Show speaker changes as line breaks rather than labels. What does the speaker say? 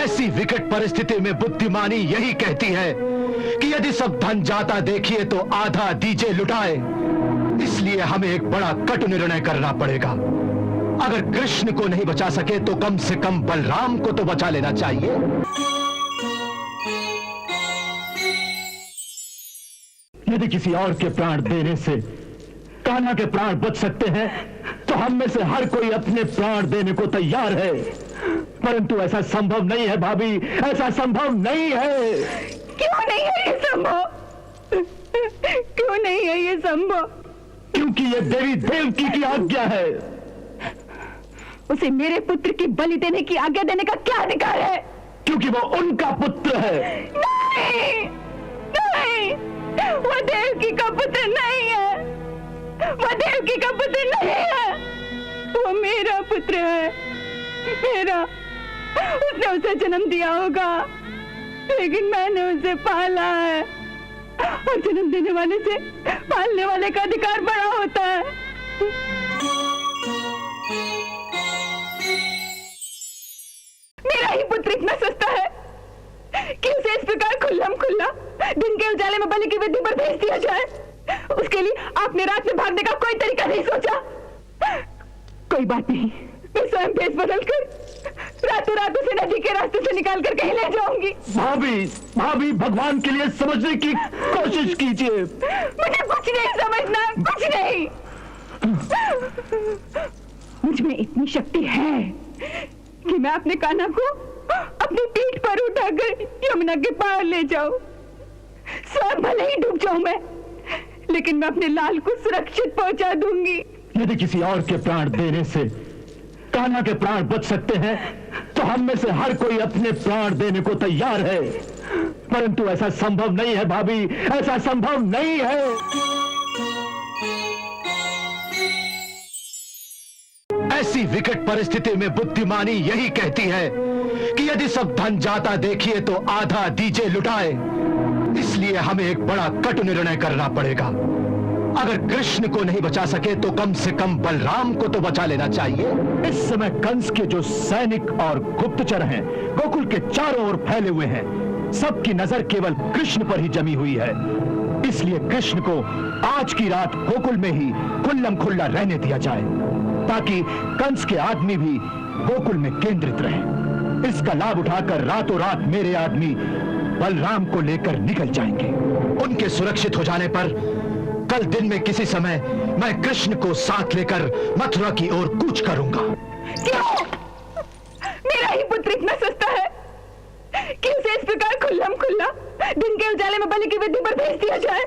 ऐसी विकट परिस्थिति में बुद्धिमानी यही कहती है कि यदि सब धन जाता देखिए तो आधा दीजिए लुटाए। इसलिए हमें एक बड़ा कटु निर्णय करना पड़ेगा। अगर कृष्ण को नहीं बचा सके तो कम से कम बलराम को तो बचा लेना चाहिए।
यदि किसी और के प्राण देने से कान्हा के प्राण बच सकते हैं तो हम में से हर कोई अपने प्राण देने को तैयार है, परंतु ऐसा संभव नहीं है भाभी, ऐसा संभव नहीं है।
क्यों नहीं है ये संभव? क्यों नहीं है ये संभव?
क्योंकि ये देवी देवकी की आज्ञा है।
उसे मेरे पुत्र की बलि देने की आज्ञा देने का क्या अधिकार है?
क्योंकि वो उनका पुत्र है।
नहीं, नहीं, वो देवकी का पुत्र नहीं है। वो देवकी का पुत्र नहीं है। वो मेरा पुत्र है, मेरा। उसने उसे जन्म दिया होगा, लेकिन मैंने उसे पाला है, और जन्म देने वाले से पालने वाले का अधिकार बड़ा होता है। मेरा ही पुत्र इतना सस्ता है कि उसे इस प्रकार खुल्लम खुल्ला दिन के उजाले में बलि की वेदी पर भेज दिया जाए। उसके लिए आपने रात में भागने का कोई तरीका नहीं सोचा। कोई बात नहीं, मैं स्वयं भेष बदलकर रातों रात उसे नदी के रास्ते से निकाल कर कहीं ले जाऊंगी।
भाभी, भाभी, भगवान के लिए समझने की कोशिश कीजिए।
मुझे कुछ नहीं समझना, कुछ नहीं। मुझ में इतनी शक्ति है कि मैं अपने कान्हा को अपनी पीठ पर उठाकर यमुना के पार ले जाऊं। स्वयं भले ही डूब जाऊं मैं, लेकिन मैं अपने लाल को सुरक्षित पहुंचा दूंगी।
यदि किसी और के प्राण देने से कान्हा के प्राण बच सकते हैं तो हम में से हर कोई अपने प्राण देने को तैयार है, परंतु ऐसा संभव नहीं है भाभी, ऐसा संभव नहीं है।
ऐसी विकट परिस्थिति में बुद्धिमानी यही कहती है कि यदि सब धन जाता देखिए तो आधा दीजिए लुटाए। इसलिए हमें एक बड़ा कटु निर्णय करना पड़ेगा। अगर कृष्ण को नहीं बचा सके तो कम से कम बलराम को तो बचा लेना चाहिए।
इस समय कंस के जो सैनिक और गुप्तचर हैं, गोकुल के चारों ओर फैले हुए हैं। सबकी नजर केवल कृष्ण पर ही जमी हुई है। इसलिए कृष्ण को आज की रात गोकुल में ही खुल्लम खुल्ला रहने दिया जाए, ताकि कंस के आदमी भी गोकुल में केंद्रित रहे। इसका लाभ उठाकर रातों रात मेरे आदमी बलराम को लेकर निकल जाएंगे।
उनके सुरक्षित हो जाने पर कल दिन में किसी समय मैं कृष्ण को साथ लेकर मथुरा की ओर कूच करूंगा।
क्यों? मेरा ही पुत्र इतना सस्ता है कि उसे इस प्रकार खुल्लम खुल्ला दिन के उजाले में बलि की वेदी पर भेज दिया जाए।